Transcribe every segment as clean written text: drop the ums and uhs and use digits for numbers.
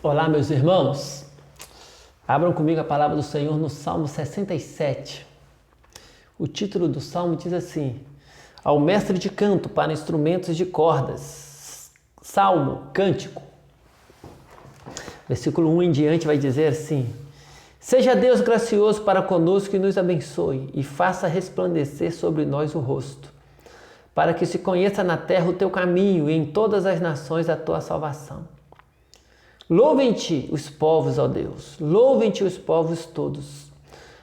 Olá, meus irmãos. Abram comigo a palavra do Senhor no Salmo 67. O título do Salmo diz assim: Ao mestre de canto para instrumentos de cordas. Salmo, cântico. Versículo 1 em diante vai dizer assim: Seja Deus gracioso para conosco e nos abençoe, e faça resplandecer sobre nós o rosto, para que se conheça na terra o teu caminho e em todas as nações a tua salvação. Louvem-te os povos, ó Deus, louvem-te os povos todos.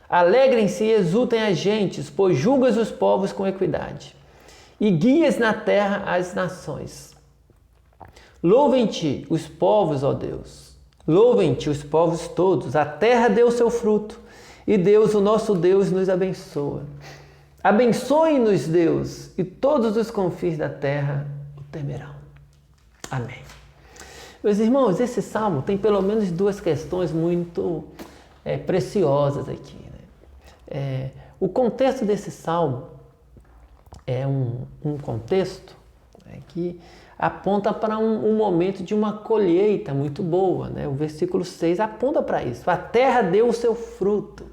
Alegrem-se e exultem as gentes, pois julgas os povos com equidade e guias na terra as nações. Louvem-te os povos, ó Deus, louvem-te os povos todos. A terra deu seu fruto e Deus, o nosso Deus, nos abençoa. Abençoe-nos, Deus, e todos os confins da terra o temerão. Amém. Meus irmãos, esse salmo tem pelo menos duas questões muito preciosas aqui. Né? O contexto desse salmo é um contexto que aponta para um momento de uma colheita muito boa. Né? O versículo 6 aponta para isso. A terra deu o seu fruto.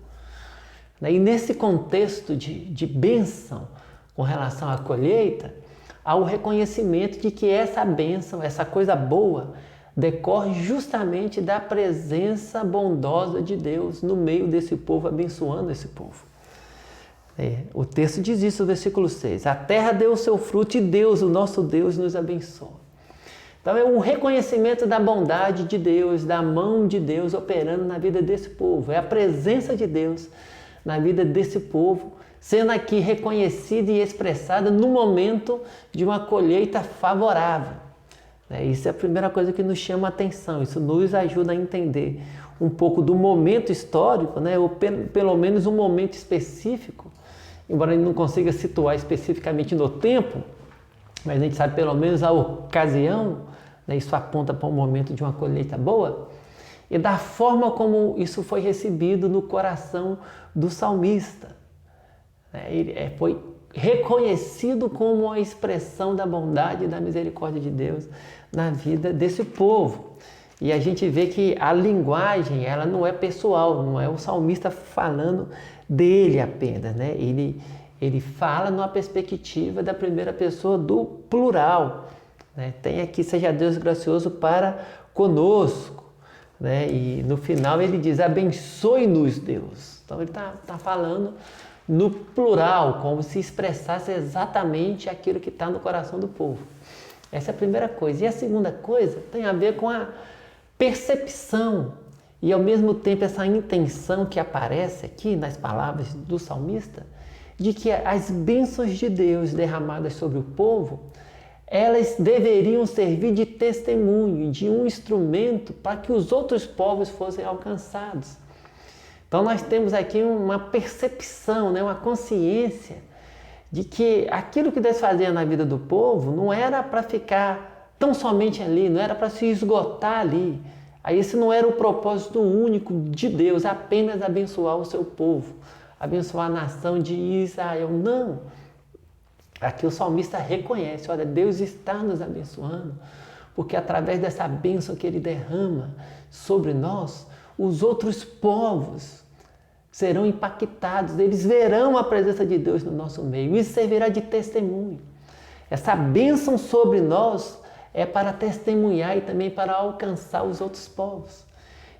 Né? E nesse contexto de bênção com relação à colheita, há o reconhecimento de que essa bênção, essa coisa boa, decorre justamente da presença bondosa de Deus no meio desse povo, abençoando esse povo. O texto diz isso no versículo 6. A terra deu o seu fruto e Deus, o nosso Deus, nos abençoa. Então é um reconhecimento da bondade de Deus, da mão de Deus operando na vida desse povo. É a presença de Deus na vida desse povo, sendo aqui reconhecida e expressada no momento de uma colheita favorável. Isso é a primeira coisa que nos chama a atenção, isso nos ajuda a entender um pouco do momento histórico, né? Ou pelo menos um momento específico, embora a gente não consiga situar especificamente no tempo, mas a gente sabe pelo menos a ocasião, né? Isso aponta para um momento de uma colheita boa, e da forma como isso foi recebido no coração do salmista. Ele foi reconhecido como a expressão da bondade e da misericórdia de Deus na vida desse povo. E a gente vê que a linguagem, ela não é pessoal, não é o salmista falando dele apenas, né? Ele fala numa perspectiva da primeira pessoa do plural, né? Tem aqui, seja Deus gracioso para conosco, né? E no final ele diz, abençoe-nos, Deus. Então ele está falando no plural, como se expressasse exatamente aquilo que está no coração do povo. Essa é a primeira coisa. E a segunda coisa tem a ver com a percepção e, ao mesmo tempo, essa intenção que aparece aqui nas palavras do salmista, de que as bênçãos de Deus derramadas sobre o povo, elas deveriam servir de testemunho, de um instrumento para que os outros povos fossem alcançados. Então nós temos aqui uma percepção, né, uma consciência de que aquilo que Deus fazia na vida do povo não era para ficar tão somente ali, não era para se esgotar ali. Aí esse não era o propósito único de Deus, apenas abençoar o seu povo, abençoar a nação de Israel. Não. Aqui o salmista reconhece, olha, Deus está nos abençoando, porque através dessa bênção que Ele derrama sobre nós, os outros povos serão impactados, eles verão a presença de Deus no nosso meio. Isso servirá de testemunho. Essa bênção sobre nós é para testemunhar e também para alcançar os outros povos.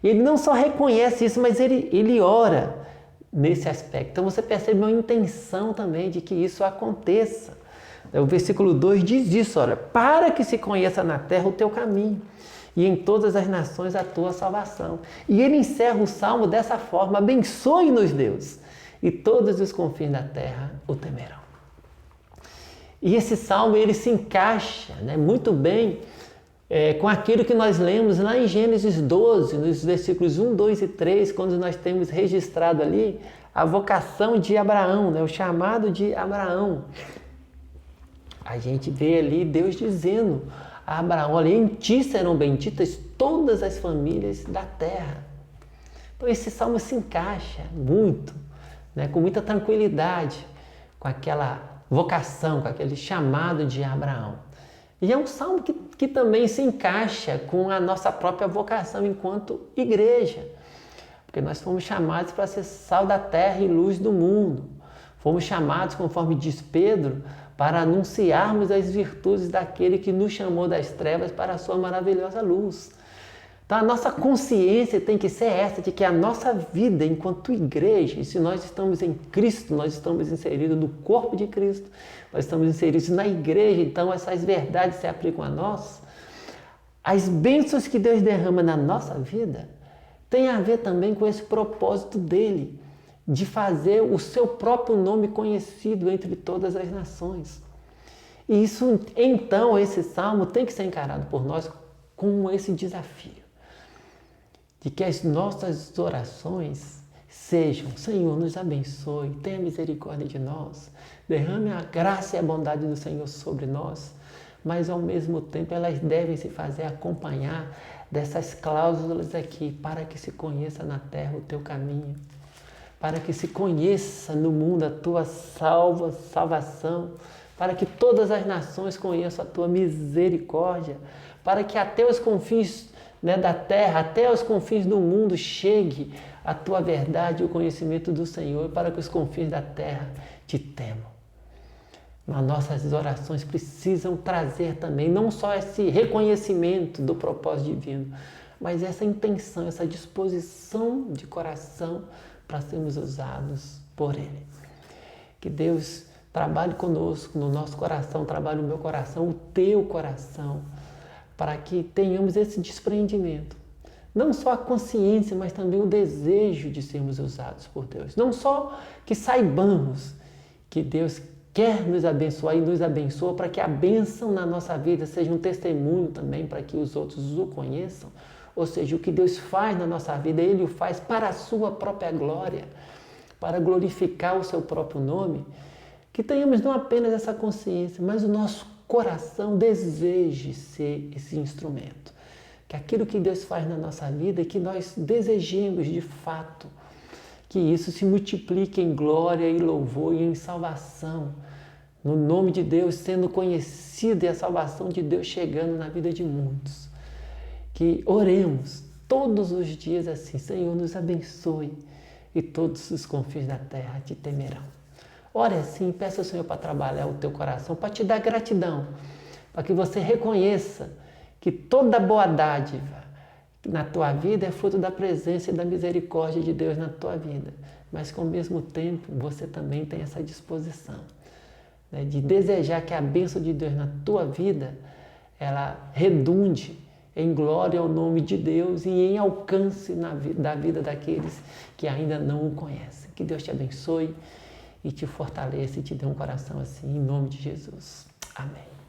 E ele não só reconhece isso, mas ele ora nesse aspecto. Então você percebe uma intenção também de que isso aconteça. O versículo 2 diz isso, olha, para que se conheça na terra o teu caminho e em todas as nações a tua salvação. E ele encerra o salmo dessa forma, abençoe-nos, Deus, e todos os confins da terra o temerão. E esse salmo, ele se encaixa, né, muito bem com aquilo que nós lemos lá em Gênesis 12, nos versículos 1, 2 e 3, quando nós temos registrado ali a vocação de Abraão, né, o chamado de Abraão. A gente vê ali Deus dizendo a Abraão, olha, em ti serão benditas todas as famílias da terra. Então esse salmo se encaixa muito, né, com muita tranquilidade, com aquela vocação, com aquele chamado de Abraão. E é um salmo que também se encaixa com a nossa própria vocação enquanto igreja. Porque nós fomos chamados para ser sal da terra e luz do mundo. Fomos chamados, conforme diz Pedro, para anunciarmos as virtudes daquele que nos chamou das trevas para a sua maravilhosa luz. Então a nossa consciência tem que ser essa, de que a nossa vida enquanto igreja, e se nós estamos em Cristo, nós estamos inseridos no corpo de Cristo, nós estamos inseridos na igreja, então essas verdades se aplicam a nós. As bênçãos que Deus derrama na nossa vida tem a ver também com esse propósito dele, de fazer o seu próprio nome conhecido entre todas as nações. E isso, então, esse salmo tem que ser encarado por nós com esse desafio, de que as nossas orações sejam: Senhor, nos abençoe, tenha misericórdia de nós, derrame a graça e a bondade do Senhor sobre nós, mas ao mesmo tempo elas devem se fazer acompanhar dessas cláusulas aqui, para que se conheça na terra o teu caminho, para que se conheça no mundo a tua salvação, para que todas as nações conheçam a tua misericórdia, para que até os confins da terra, até os confins do mundo chegue a tua verdade e o conhecimento do Senhor, para que os confins da terra te temam. Mas nossas orações precisam trazer também não só esse reconhecimento do propósito divino, mas essa intenção, essa disposição de coração para sermos usados por Ele. Que Deus trabalhe conosco, no nosso coração, trabalhe no meu coração, o teu coração, para que tenhamos esse desprendimento. Não só a consciência, mas também o desejo de sermos usados por Deus. Não só que saibamos que Deus quer nos abençoar e nos abençoa para que a bênção na nossa vida seja um testemunho também para que os outros o conheçam. Ou seja, o que Deus faz na nossa vida, Ele o faz para a sua própria glória, para glorificar o seu próprio nome. Que tenhamos não apenas essa consciência, mas o nosso coração deseje ser esse instrumento. Que aquilo que Deus faz na nossa vida, que nós desejemos de fato, que isso se multiplique em glória e louvor e em salvação. No nome de Deus sendo conhecido e a salvação de Deus chegando na vida de muitos. Que oremos todos os dias assim: Senhor, nos abençoe e todos os confins da terra te temerão. Ore assim, peça ao Senhor para trabalhar o teu coração, para te dar gratidão, para que você reconheça que toda boa dádiva na tua vida é fruto da presença e da misericórdia de Deus na tua vida, mas que ao mesmo tempo você também tem essa disposição, né, de desejar que a bênção de Deus na tua vida ela redunde em glória ao nome de Deus e em alcance da vida daqueles que ainda não o conhecem. Que Deus te abençoe e te fortaleça e te dê um coração assim, em nome de Jesus. Amém.